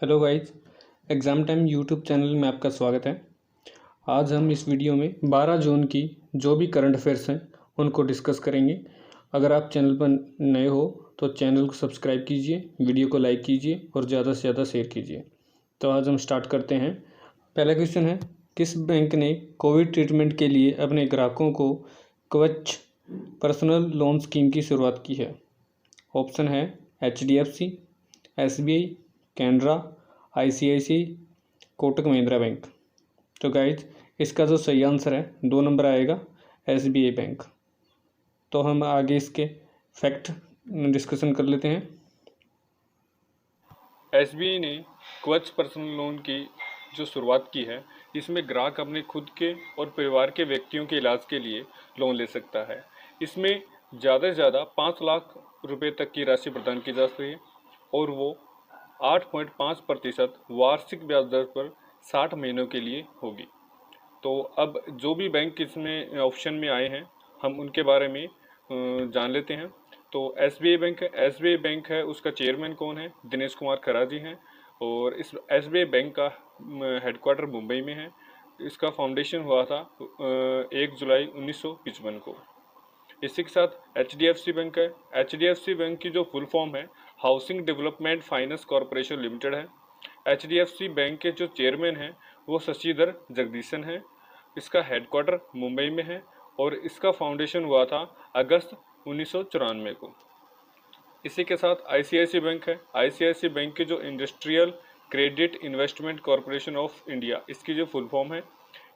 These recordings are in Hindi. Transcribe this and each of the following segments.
Hello guys, exam time YouTube channel में आपका स्वागत है। आज हम इस वीडियो में 12 जून की जो भी करंट अफेयर्स हैं उनको डिस्कस करेंगे। अगर आप चैनल पर नए हो तो चैनल को सब्सक्राइब कीजिए, वीडियो को लाइक कीजिए और ज़्यादा से ज़्यादा शेयर कीजिए। तो आज हम स्टार्ट करते हैं। पहला क्वेश्चन है, किस बैंक ने कोविड ट्रीटमेंट के लिए अपने ग्राहकों को कवच पर्सनल लोन स्कीम की शुरुआत की है? ऑप्शन है HDFC, SBI, Canara, ICICI, Kotak Mahindra bank. तो गाइज इसका जो सही आंसर है 2 नंबर आएगा, SBI बैंक। तो हम आगे इसके फैक्ट डिस्कशन कर लेते हैं। SBI ने कवच पर्सनल लोन की जो शुरुआत की है, इसमें ग्राहक अपने खुद के और परिवार के व्यक्तियों के इलाज के लिए लोन ले सकता है। इसमें ज़्यादा से ज़्यादा 5 लाख रुपए तक की राशि प्रदान की जा सकती है और वो 8.5% वार्षिक ब्याज दर पर 60 महीनों के लिए होगी। तो अब जो भी बैंक इसमें ऑप्शन में आए हैं, हम उनके बारे में जान लेते हैं। तो SBI बैंक है, SBI बैंक है, उसका चेयरमैन कौन है? दिनेश कुमार खरा जी हैं। और इस SBI बैंक का हेडक्वार्टर मुंबई में है। इसका फाउंडेशन हुआ था 1 जुलाई 1955 को। इसी के साथ HDFC बैंक है। HDFC बैंक की जो फुल फॉर्म है housing development finance corporation limited है। HDFC बैंक के जो चेयरमैन हैं वो शशिधर जगदीशन हैं। इसका हेडक्वार्टर मुंबई में है और इसका फाउंडेशन हुआ था अगस्त 1994 को। इसी के साथ ICICI बैंक है। ICICI बैंक के जो industrial credit investment corporation of India, इसकी जो फुल फॉर्म है,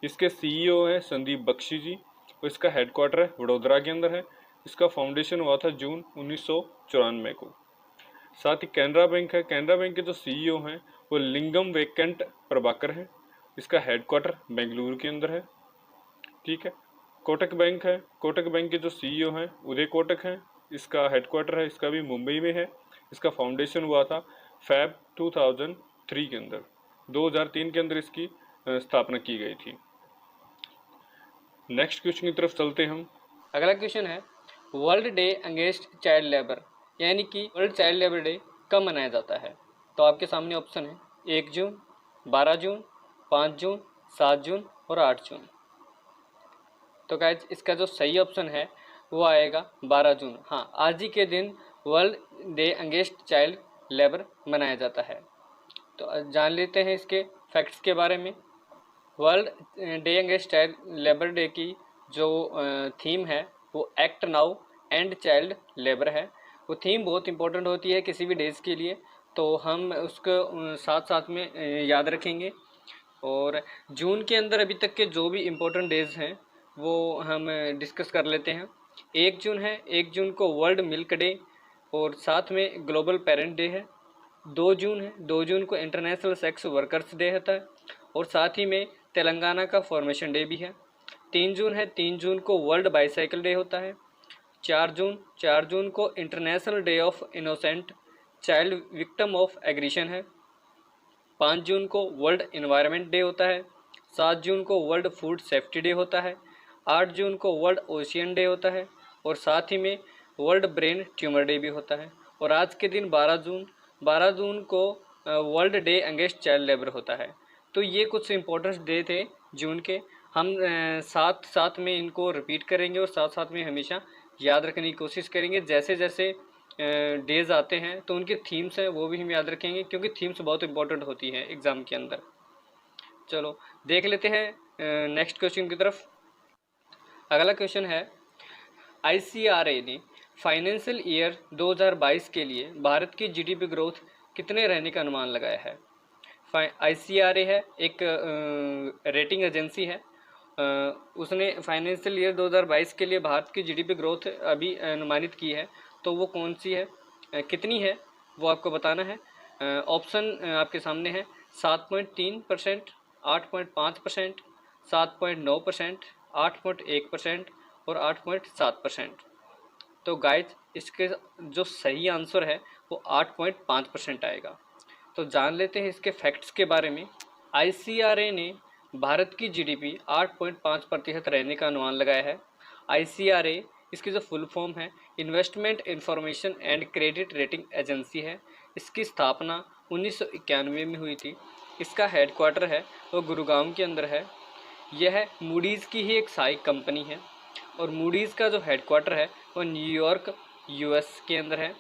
इसके CEO हैं संदीप बख्शी जी और इसका हेडक्वार्टर है वडोदरा के अंदर है। इसका फाउंडेशन हुआ था जून 1994 को। साथ ही कैनरा बैंक है। कैनरा बैंक के जो CEO हैं वो लिंगम वेंकट प्रभाकर हैं। इसका हेडक्वार्टर बेंगलुरु के अंदर है। ठीक है। कोटक बैंक है। कोटक बैंक के जो CEO हैं उदय कोटक हैं। इसका हेडक्वार्टर है, इसका भी मुंबई में है। इसका फाउंडेशन हुआ था Feb 2003 के अंदर, 2003 के अंदर इसकी स्थापना की गई थी। नेक्स्ट क्वेश्चन की तरफ चलते हैं हम। अगला क्वेश्चन है, world day against child labour यानी कि वर्ल्ड चाइल्ड लेबर डे कब मनाया जाता है? तो आपके सामने ऑप्शन है 1 जून, 12 जून, 5 जून, 7 जून और 8 जून। तो गाइज इसका जो सही ऑप्शन है वो आएगा 12 जून। हाँ, आज ही के दिन world day against child labour मनाया जाता है। तो जान लेते हैं इसके फैक्ट्स के बारे में। World day against child labour day की जो थीम है वो act now and child labour है। वो थीम बहुत इंपॉर्टेंट होती है किसी भी डेज के लिए, तो हम उसको साथ साथ में याद रखेंगे। और जून के अंदर अभी तक के जो भी इम्पोर्टेंट डेज हैं वो हम डिस्कस कर लेते हैं। 1 जून है, 1 जून को वर्ल्ड मिल्क डे और साथ में ग्लोबल पेरेंट डे है। 2 जून है, 2 जून को इंटरनेशनल सेक्स वर्कर्स डे होता है और साथ ही में तेलंगाना का फॉर्मेशन डे भी है। 3 जून है, 3 जून को वर्ल्ड बाईसाइकिल डे होता है। 4 जून को international day of innocent child victim of aggression है। 5 जून को वर्ल्ड इन्वायरमेंट डे होता है। 7 जून को वर्ल्ड फूड सेफ्टी डे होता है। 8 जून को वर्ल्ड ओशियन डे होता है और साथ ही में वर्ल्ड ब्रेन ट्यूमर डे भी होता है। और आज के दिन 12 जून को world day against child labour होता है। तो ये कुछ इम्पोर्टेंट डे थे जून के। हम साथ साथ में इनको रिपीट करेंगे और साथ साथ में हमेशा याद रखने की कोशिश करेंगे। जैसे जैसे डेज आते हैं तो उनके थीम्स हैं वो भी हम याद रखेंगे, क्योंकि थीम्स बहुत इंपॉर्टेंट होती हैं एग्ज़ाम के अंदर। चलो देख लेते हैं नेक्स्ट क्वेश्चन की तरफ। अगला क्वेश्चन है, ICRA ने फाइनेंशियल ईयर 2022 के लिए भारत की GDP ग्रोथ कितने रहने का अनुमान लगाया है? ICRA है एक रेटिंग एजेंसी है। उसने फाइनेंशियल ईयर 2022 के लिए भारत की GDP ग्रोथ अभी अनुमानित की है। तो वो कौन सी है, कितनी है, वो आपको बताना है। ऑप्शन आपके सामने है 7.3%, 8.5%, 7.9%, 8.1% और 8.7%। तो गाइज इसके जो सही आंसर है वो 8.5% आएगा। तो जान लेते हैं इसके फैक्ट्स के बारे में। ICRA ने भारत की GDP 8.5% रहने का अनुमान लगाया है। ICRA इसकी जो फुल फॉर्म है investment information and credit rating agency है। इसकी स्थापना 1991 में हुई थी। इसका हेडक्वार्टर है वो गुरुग्राम के अंदर है। यह मूडीज़ की ही एक सहायक कंपनी है और मूडीज़ का जो हेडक्वार्टर है वो न्यूयॉर्क यूएस के अंदर है।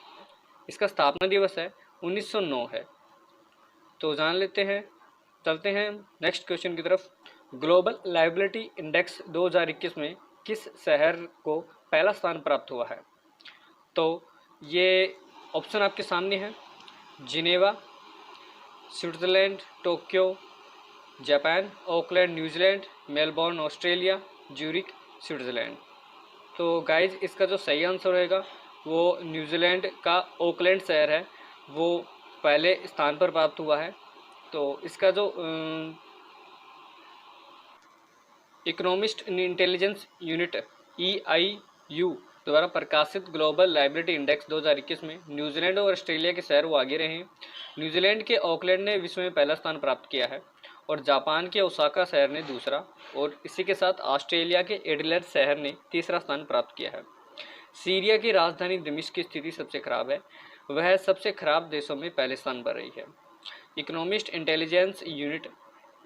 इसका स्थापना दिवस है 1909 है। तो जान लेते हैं, चलते हैं नेक्स्ट क्वेश्चन की तरफ। ग्लोबल लायबिलिटी इंडेक्स 2021 में किस शहर को पहला स्थान प्राप्त हुआ है? तो ये ऑप्शन आपके सामने है। Geneva, Switzerland, Tokyo, Japan, Auckland New Zealand, Melbourne Australia, Zurich Switzerland. तो गाइज इसका जो सही आंसर होएगा वो न्यूजीलैंड का ऑकलैंड शहर है, वो पहले स्थान पर प्राप्त हुआ है। तो इसका जो इकोनॉमिस्ट इंटेलिजेंस यूनिट EIU द्वारा प्रकाशित ग्लोबल लायबिलिटी इंडेक्स 2021 में न्यूजीलैंड और ऑस्ट्रेलिया के शहर वो आगे रहे हैं। न्यूजीलैंड के ऑकलैंड ने विश्व में पहला स्थान प्राप्त किया है और जापान के ओसाका शहर ने दूसरा, और इसी के साथ ऑस्ट्रेलिया के एडिलेड शहर ने तीसरा स्थान प्राप्त किया है। सीरिया की राजधानी दमिश्क की स्थिति सबसे खराब है, वह सबसे खराब देशों में पहले स्थान पर रही है। इकोनॉमिस्ट इंटेलिजेंस यूनिट,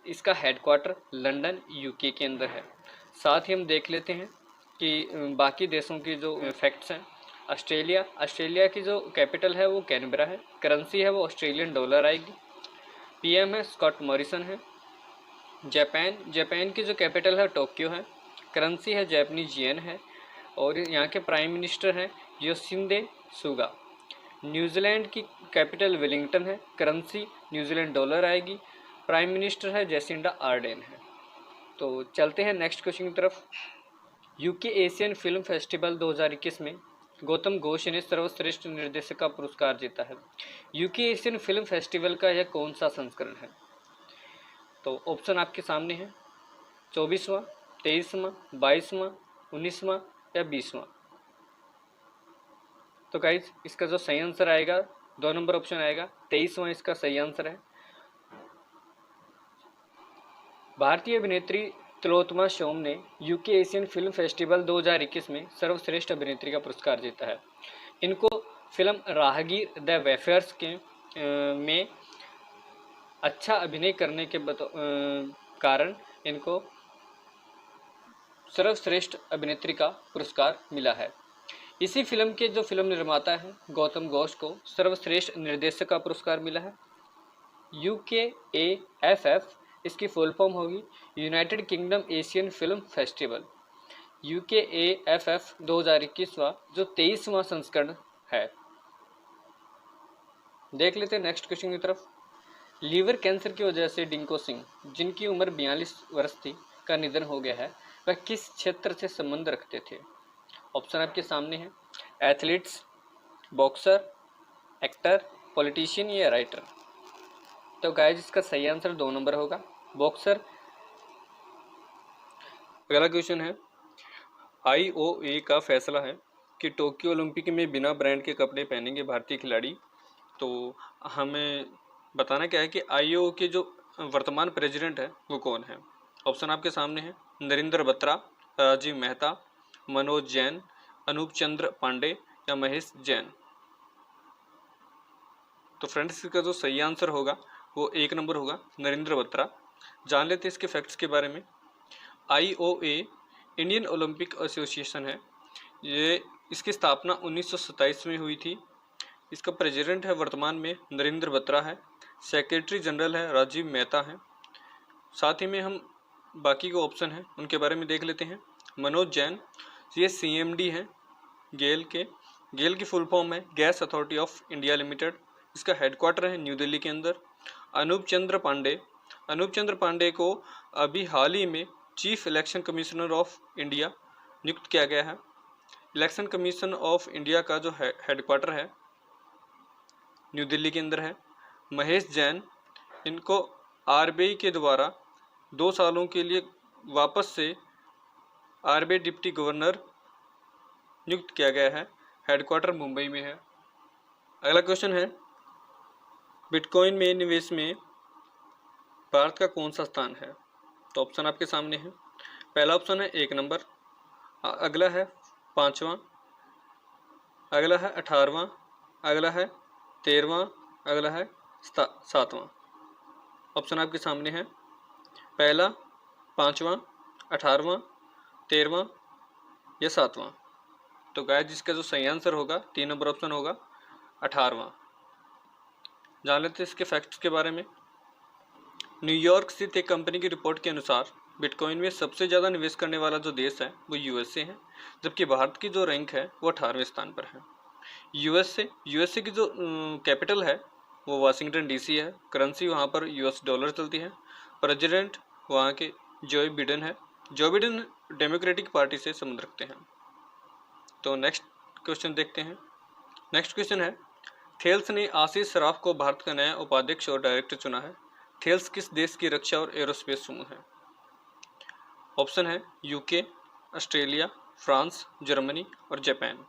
इसका हेडक्वार्टर लंदन UK के अंदर है। साथ ही हम देख लेते हैं कि बाकी देशों की जो फैक्ट्स हैं। ऑस्ट्रेलिया की जो कैपिटल है वो कैनबरा है। करेंसी है वो ऑस्ट्रेलियन डॉलर आएगी। PM है स्कॉट मॉरिसन है। जापान की जो कैपिटल है टोक्यो है। करेंसी है जापानीज येन है और यहाँ के प्राइम मिनिस्टर हैं योशिहिदे सुगा। न्यूजीलैंड की कैपिटल वेलिंगटन है। करेंसी न्यूजीलैंड डॉलर आएगी। प्राइम मिनिस्टर है जेसिंडा आर्डेन है। तो चलते हैं नेक्स्ट क्वेश्चन की तरफ। UK एशियन फिल्म फेस्टिवल 2021 में गौतम घोष ने सर्वश्रेष्ठ निर्देशक का पुरस्कार जीता है। UK एशियन फिल्म फेस्टिवल का यह कौन सा संस्करण है? तो ऑप्शन आपके सामने है। 24वां, 23वां, 22वां, 19वां या 20वां। तो गाइज इसका जो सही आंसर आएगा 2 नंबर ऑप्शन आएगा, 23वां इसका सही आंसर है। भारतीय अभिनेत्री तिलोत्तमा सोम ने UK एशियन फिल्म फेस्टिवल 2021 में सर्वश्रेष्ठ अभिनेत्री का पुरस्कार जीता है। इनको फिल्म राहगीर द वेफेयर्स के में अच्छा अभिनय करने के कारण इनको सर्वश्रेष्ठ अभिनेत्री का पुरस्कार मिला है। इसी फिल्म के जो फिल्म निर्माता हैं गौतम घोष को सर्वश्रेष्ठ निर्देशक का पुरस्कार मिला है। UKAFF इसकी फुल फॉर्म होगी United kingdom Asian film festival. UKAFF 2021 जो 23वां संस्करण है। देख लेते हैं नेक्स्ट क्वेश्चन की तरफ। लीवर कैंसर की वजह से डिंको सिंह, जिनकी उम्र 42 वर्ष थी, का निधन हो गया है, वह किस क्षेत्र से संबंध रखते थे? ऑप्शन आपके सामने है। एथलीट्स, बॉक्सर, एक्टर, पॉलिटिशियन या राइटर। तो गाइस इसका सही आंसर 2 नंबर होगा, बॉक्सर। अगला क्वेश्चन है, IOA का फैसला है कि टोक्यो ओलंपिक में बिना ब्रांड के कपड़े पहनेंगे भारतीय खिलाड़ी। तो हमें बताना क्या है कि IOA के जो वर्तमान प्रेसिडेंट है वो कौन है? ऑप्शन आपके सामने है। नरेंद्र बत्रा, राजीव मेहता, मनोज जैन, अनूप चंद्र पांडे या महेश जैन। तो फ्रेंड्स इसका जो सही आंसर होगा वो 1 नंबर होगा, नरेंद्र बत्रा। जान लेते हैं इसके फैक्ट्स के बारे में। IOA इंडियन ओलंपिक एसोसिएशन है, ये इसकी स्थापना 1927 में हुई थी। इसका प्रेसिडेंट है वर्तमान में नरेंद्र बत्रा है। सेक्रेटरी जनरल है राजीव मेहता है। साथ ही में हम बाकी के ऑप्शन हैं उनके बारे में देख लेते हैं। मनोज जैन, ये CMD हैं गेल की फुल फॉर्म है gas authority of India limited. इसका हेडक्वार्टर है न्यू दिल्ली के अंदर। अनूप चंद्र पांडे को अभी हाल ही में chief election commissioner of India नियुक्त किया गया है। इलेक्शन कमीशन ऑफ इंडिया का जो हेडक्वार्टर है न्यू दिल्ली के अंदर है। महेश जैन, इनको RBI के द्वारा 2 सालों के लिए वापस से RBI डिप्टी गवर्नर नियुक्त किया गया है। हेडक्वार्टर मुंबई में है। अगला क्वेश्चन है, बिटकॉइन में निवेश में भारत का कौन सा स्थान है? तो ऑप्शन आपके सामने है। पहला ऑप्शन है 1 नंबर, अगला है 5वां, अगला है 18वां, अगला है 13वां, अगला है सातवां। ऑप्शन आपके सामने है, पहला, पाँचवां, 18वां, 13वां या 7वां। तो गाइस जिसका जो सही आंसर होगा 3 नंबर ऑप्शन होगा 18वां। जान लेते हैं इसके फैक्ट्स के बारे में। न्यूयॉर्क स्थित एक कंपनी की रिपोर्ट के अनुसार बिटकॉइन में सबसे ज़्यादा निवेश करने वाला जो देश है वो यूएसए है, जबकि भारत की जो रैंक है वो 18वें स्थान पर है। यूएसए की जो कैपिटल है वो वाशिंगटन डीसी है। करेंसी वहाँ पर यूएस डॉलर चलती है। प्रेसिडेंट वहाँ के जो बिडेन है। जो बिडेन डेमोक्रेटिक पार्टी से संबंध रखते हैं। तो नेक्स्ट क्वेश्चन देखते हैं। नेक्स्ट क्वेश्चन है, थेल्स ने आशीष सराफ को भारत का नया उपाध्यक्ष और डायरेक्टर चुना है। थेल्स किस देश की रक्षा और एरोस्पेस समूह है? ऑप्शन है यूके, ऑस्ट्रेलिया, फ्रांस, जर्मनी और जापान।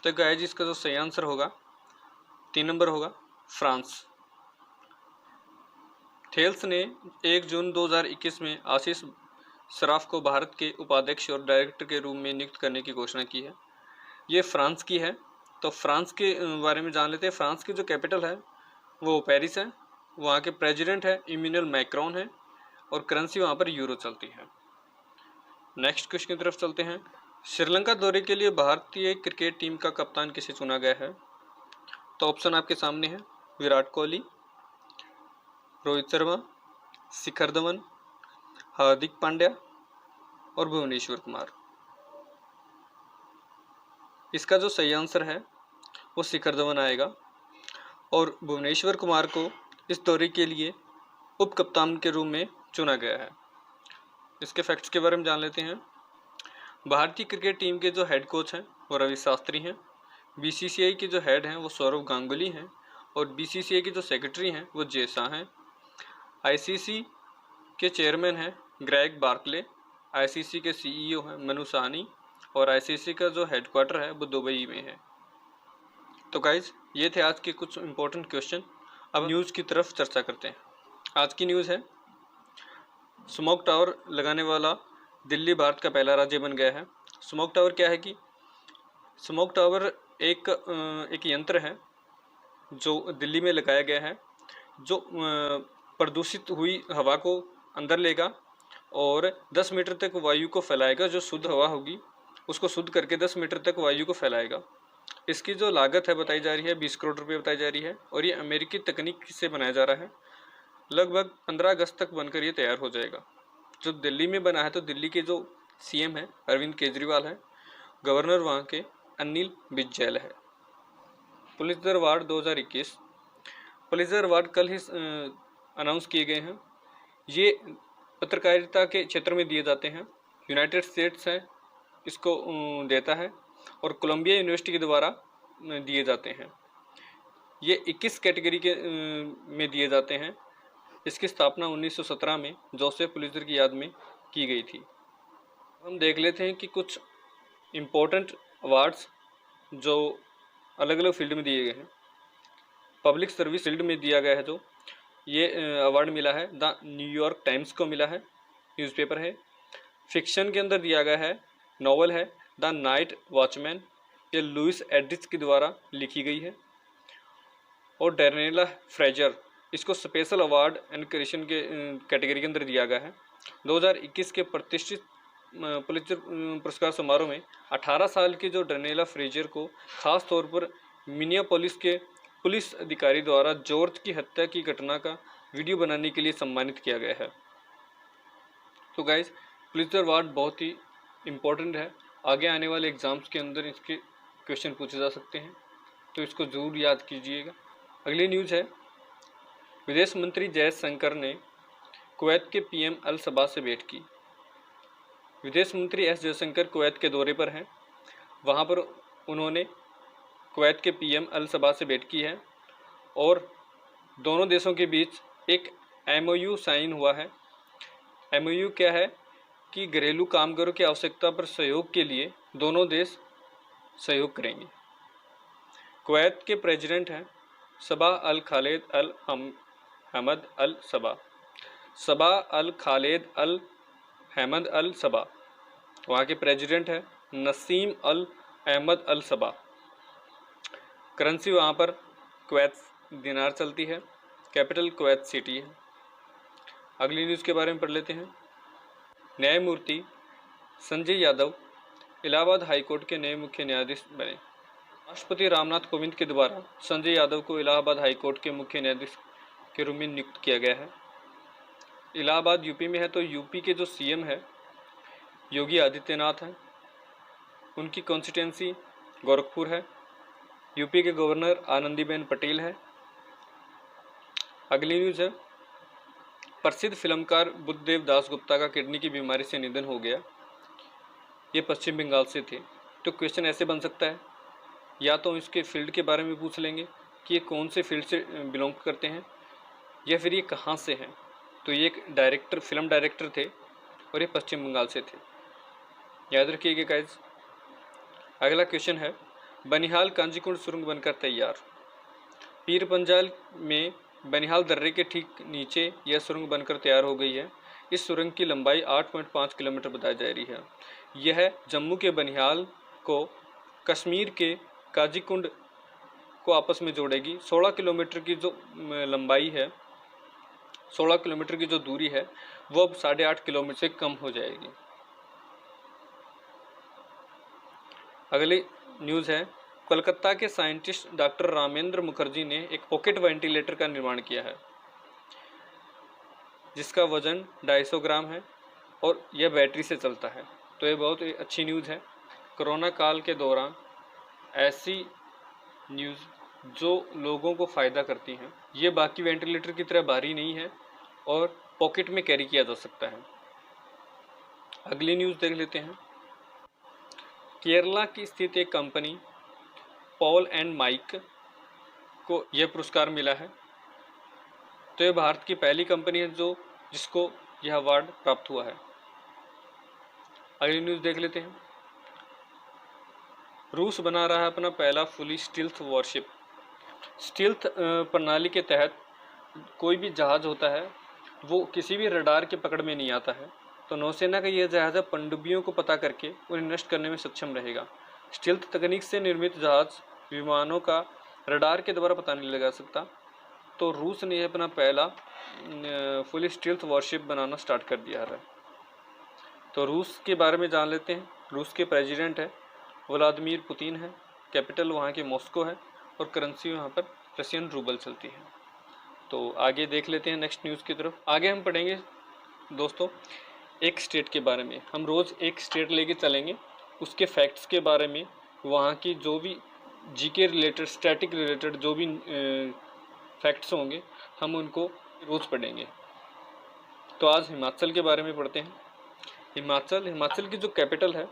तो गाइस इसका जो सही आंसर होगा 3 नंबर होगा फ्रांस। थेल्स ने 1 जून 2021 में आशीष सराफ को भारत के उपाध्यक्ष और डायरेक्टर के रूप में नियुक्त करने की घोषणा की है। ये फ्रांस की है। तो फ्रांस के बारे में जान लेते हैं। फ्रांस की जो कैपिटल है वो पेरिस है। वहाँ के प्रेसिडेंट है इमैनुअल मैक्रोन है और करेंसी वहाँ पर यूरो चलती है। नेक्स्ट क्वेश्चन की तरफ चलते हैं। श्रीलंका दौरे के लिए भारतीय क्रिकेट टीम का कप्तान किसे चुना गया है? तो ऑप्शन आपके सामने है, विराट कोहली, रोहित शर्मा, शिखर धवन, हार्दिक पांड्या और भुवनेश्वर कुमार। इसका जो सही आंसर है वो शिखर धवन आएगा और भुवनेश्वर कुमार को इस दौरे के लिए उप कप्तान के रूप में चुना गया है। इसके फैक्ट्स के बारे में जान लेते हैं। भारतीय क्रिकेट टीम के जो हेड कोच हैं वो रवि शास्त्री हैं। बीसीसीआई के जो हेड हैं वो सौरव गांगुली हैं और बीसीसीआई के जो सेक्रेटरी हैं वो जे शाह हैं। आईसीसी के चेयरमैन हैं ग्रेग बार्कले। आईसीसी के सीईओ हैं मनु साहनी और आईसीसी का जो हेडक्वार्टर है वो दुबई में है। तो गाइज ये थे आज के कुछ इंपॉर्टेंट क्वेश्चन। अब न्यूज़ की तरफ चर्चा करते हैं। आज की न्यूज़ है, स्मोक टावर लगाने वाला दिल्ली भारत का पहला राज्य बन गया है। स्मोक टावर क्या है कि स्मोक टावर एक यंत्र है जो दिल्ली में लगाया गया है, जो प्रदूषित हुई हवा को अंदर लेगा और 10 मीटर तक वायु को फैलाएगा। जो शुद्ध हवा होगी उसको शुद्ध करके 10 मीटर तक वायु को फैलाएगा। इसकी जो लागत है बताई जा रही है 20 करोड़ रुपये बताई जा रही है और ये अमेरिकी तकनीक से बनाया जा रहा है। लगभग 15 अगस्त तक बनकर ये तैयार हो जाएगा। जो दिल्ली में बना है तो दिल्ली के जो सीएम है अरविंद केजरीवाल है, गवर्नर वहाँ के अनिल विजयन है। पुलित्जर अवार्ड 2021 पुलित्जर अवार्ड कल ही अनाउंस किए गए हैं। ये पत्रकारिता के क्षेत्र में दिए जाते हैं। यूनाइटेड स्टेट्स है इसको देता है और कोलंबिया यूनिवर्सिटी के द्वारा दिए जाते हैं। ये 21 कैटेगरी के में दिए जाते हैं। इसकी स्थापना 1917 में जोसेफ पुलित्जर की याद में की गई थी। हम देख लेते हैं कि कुछ इम्पोर्टेंट अवार्ड्स जो अलग अलग फील्ड में दिए गए हैं। पब्लिक सर्विस फील्ड में दिया गया है जो ये अवार्ड मिला है द न्यूयॉर्क टाइम्स को मिला है, न्यूज़पेपर है। फिक्शन के अंदर दिया गया है, नॉवल है द नाइट वॉचमैन, ये लुइस एड्रिच के द्वारा लिखी गई है। और डेनिएला फ्रेजर इसको स्पेशल अवार्ड एंड क्रिएशन के कैटेगरी के अंदर दिया गया है। 2021 के प्रतिष्ठित पुलित्जर पुरस्कार समारोह में 18 साल के जो डेनिएला फ्रेजर को खास तौर पर मिनियापोलिस के पुलिस अधिकारी द्वारा जॉर्ज की हत्या की घटना का वीडियो बनाने के लिए सम्मानित किया गया है। तो गाइज पुलित्जर अवार्ड बहुत ही इम्पोर्टेंट है। आगे आने वाले एग्ज़ाम्स के अंदर इसके क्वेश्चन पूछे जा सकते हैं, तो इसको ज़रूर याद कीजिएगा। अगली न्यूज़ है, विदेश मंत्री जयशंकर ने कुवैत के पीएम अल सबा से भेंट की। विदेश मंत्री एस जयशंकर कुवैत के दौरे पर हैं। वहाँ पर उन्होंने कुवैत के पीएम अल सबा से भेंट की है और दोनों देशों के बीच एक एमओयू साइन हुआ है। एमओयू क्या है कि घरेलू कामगारों की आवश्यकता पर सहयोग के लिए दोनों देश सहयोग करेंगे। कुवैत के प्रेसिडेंट हैं सबा अल खालिद अल हमद अल सबा। सबा अल खालिद अल हमद अल सबा। वहाँ के प्रेसिडेंट है नसीम अल अहमद अल सबा। करेंसी वहाँ पर कुवैत दिनार चलती है। कैपिटल कुवैत सिटी है। अगली न्यूज़ के बारे में पढ़ लेते हैं। न्यायमूर्ति संजय यादव इलाहाबाद हाईकोर्ट के नए मुख्य न्यायाधीश बने। राष्ट्रपति रामनाथ कोविंद के द्वारा संजय यादव को इलाहाबाद हाईकोर्ट के मुख्य न्यायाधीश के रूप में नियुक्त किया गया है। इलाहाबाद यूपी में है, तो यूपी के जो सीएम है योगी आदित्यनाथ हैं, उनकी कॉन्स्टिट्यूंसी गोरखपुर है। यूपी के गवर्नर आनंदीबेन पटेल है। अगली न्यूज़ है, प्रसिद्ध फिल्मकार बुद्धदेव दासगुप्ता का किडनी की बीमारी से निधन हो गया। ये पश्चिम बंगाल से थे। तो क्वेश्चन ऐसे बन सकता है, या तो इसके फील्ड के बारे में पूछ लेंगे कि ये कौन से फील्ड से बिलोंग करते हैं, या फिर ये कहाँ से हैं। तो ये एक डायरेक्टर, फिल्म डायरेक्टर थे और ये पश्चिम बंगाल से थे। याद रखिएगा गाइज। अगला क्वेश्चन है, बनिहाल कांजीकुंड सुरंग बनकर तैयार। पीर पंजाल में बनिहाल दर्रे के ठीक नीचे यह सुरंग बनकर तैयार हो गई है। इस सुरंग की लंबाई 8.5 किलोमीटर बताई जा रही है। यह जम्मू के बनिहाल को कश्मीर के काजीकुंड को आपस में जोड़ेगी। 16 किलोमीटर की जो लंबाई है, 16 किलोमीटर की जो दूरी है वो अब 8.5 किलोमीटर से कम हो जाएगी। अगली न्यूज़ है, कोलकाता के साइंटिस्ट डॉक्टर रामेंद्र मुखर्जी ने एक पॉकेट वेंटिलेटर का निर्माण किया है, जिसका वजन 250 ग्राम है और यह बैटरी से चलता है। तो ये बहुत ही अच्छी न्यूज़ है। कोरोना काल के दौरान ऐसी न्यूज़ जो लोगों को फ़ायदा करती हैं, ये बाकी वेंटिलेटर की तरह भारी नहीं है और पॉकेट में कैरी किया जा सकता है। अगली न्यूज़ देख लेते हैं। केरला की स्थित एक कंपनी पॉल एंड माइक को यह पुरस्कार मिला है। तो यह भारत की पहली कंपनी है जिसको यह अवार्ड प्राप्त हुआ है। अगली न्यूज़ देख लेते हैं। रूस बना रहा है अपना पहला फुली स्टील्थ वॉरशिप। स्टील्थ प्रणाली के तहत कोई भी जहाज़ होता है वो किसी भी रडार के पकड़ में नहीं आता है। तो नौसेना का यह जहाज़ पनडुब्बियों को पता करके उन्हें नष्ट करने में सक्षम रहेगा। स्टील्थ तकनीक से निर्मित जहाज़ विमानों का रडार के द्वारा पता नहीं लगा सकता। तो रूस ने अपना पहला फुली स्टील्थ वॉरशिप बनाना स्टार्ट कर दिया है। तो रूस के बारे में जान लेते हैं। रूस के प्रेसिडेंट है व्लादिमीर पुतिन है। कैपिटल वहाँ के मॉस्को है और करेंसी वहाँ पर रशियन रूबल चलती है। तो आगे देख लेते हैं नेक्स्ट न्यूज़ की तरफ। आगे हम पढ़ेंगे दोस्तों एक स्टेट के बारे में। हम रोज़ एक स्टेट लेके चलेंगे, उसके फैक्ट्स के बारे में, वहाँ की जो भी जीके रिलेटेड, स्टैटिक रिलेटेड जो भी फैक्ट्स होंगे हम उनको रोज़ पढ़ेंगे। तो आज हिमाचल के बारे में पढ़ते हैं। हिमाचल की जो कैपिटल है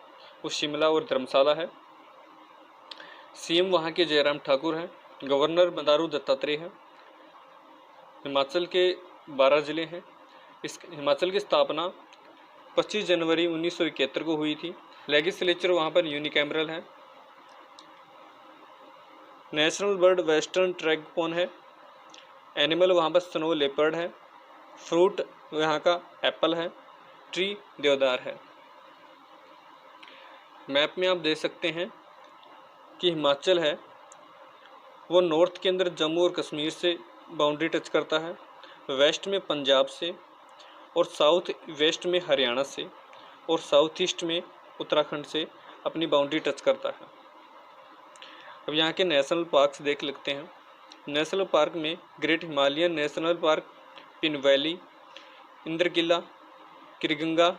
वो शिमला और धर्मशाला है। सीएम वहाँ के जयराम ठाकुर हैं। गवर्नर बंडारू दत्तात्रेय है। हिमाचल के 12 ज़िले हैं। इस हिमाचल की स्थापना 25 जनवरी 1971 को हुई थी। लेजिस्लेचर वहाँ पर यूनिकैमरल है। नेशनल बर्ड वेस्टर्न ट्रैगपोन है। एनिमल वहाँ पर स्नो लेपर्ड है। फ्रूट यहाँ का एप्पल है। ट्री देवदार है। मैप में आप देख सकते हैं कि हिमाचल है वो नॉर्थ के अंदर जम्मू और कश्मीर से बाउंड्री टच करता है, वेस्ट में पंजाब से और साउथ वेस्ट में हरियाणा से और साउथ ईस्ट में उत्तराखंड से अपनी बाउंड्री टच करता है। अब यहाँ के नेशनल पार्क्स देख लेते हैं। नेशनल पार्क में great Himalayan national park, Pin valley, Indrakila, Khirganga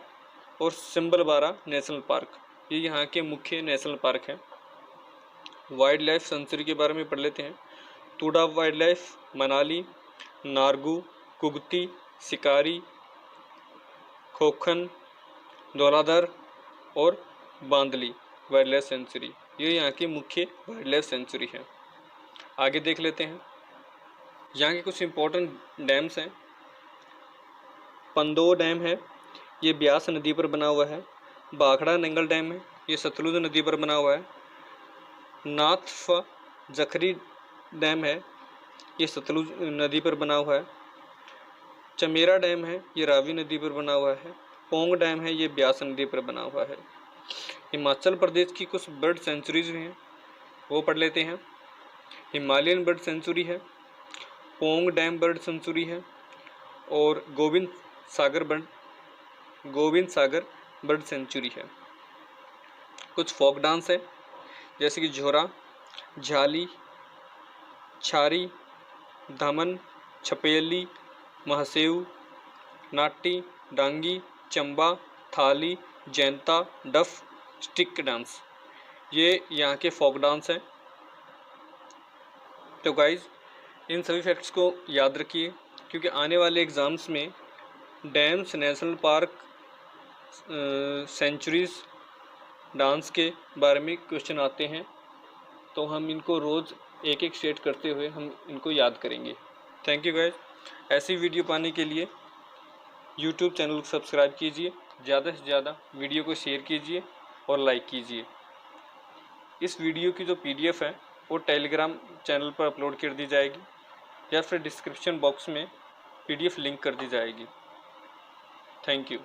और सिम्बलबारा नेशनल पार्क, ये यहाँ के मुख्य नेशनल पार्क हैं। वाइल्ड लाइफ सेंचुरी के बारे में पढ़ लेते हैं। टूडा वाइल्ड लाइफ, मनाली, नारगू, कुगती, शिकारी, खोखन, धौलाधर और बांदली वाइल्ड लाइफ सेंचुरी, ये यहाँ की मुख्य वाइल्ड लाइफ सेंचुरी है। आगे देख लेते हैं। यहाँ के कुछ इम्पोर्टेंट डैम्स हैं। पंदो डैम है, ये ब्यास नदी पर बना हुआ है। भाखड़ा नंगल डैम है, ये सतलुज नदी पर बना हुआ है। नाथ जखरी डैम है, ये सतलुज नदी पर बना हुआ है। चमेरा डैम है, ये रावी नदी पर बना हुआ है। पोंग डैम है, ये ब्यास नदी पर बना हुआ है। हिमाचल प्रदेश की कुछ बर्ड सेंचुरीज भी हैं, वो पढ़ लेते हैं। हिमालयन बर्ड सेंचुरी है, पोंग डैम बर्ड सेंचुरी है और गोविंद सागर बर्ड सेंचुरी है। कुछ फोक डांस है जैसे कि झोरा, झाली, छारी, धमन, छपेली, महासेव, नाटी, डांगी, चंबा, थाली, जैंता, डफ, स्टिक डांस, ये यहाँ के फोक डांस हैं। तो गाइज इन सभी फैक्ट्स को याद रखिए क्योंकि आने वाले एग्ज़ाम्स में dams, national park, sanctuaries, dance के बारे में क्वेश्चन आते हैं, तो हम इनको रोज़ एक एक स्टेट करते हुए हम इनको याद करेंगे। Thank you guys. ऐसी वीडियो पाने के लिए यूट्यूब चैनल को सब्सक्राइब कीजिए, ज़्यादा से ज़्यादा वीडियो को शेयर कीजिए और लाइक कीजिए। इस वीडियो की जो PDF है वो टेलीग्राम चैनल पर अपलोड कर दी जाएगी या फिर डिस्क्रिप्शन बॉक्स में PDF लिंक कर दी जाएगी। Thank you.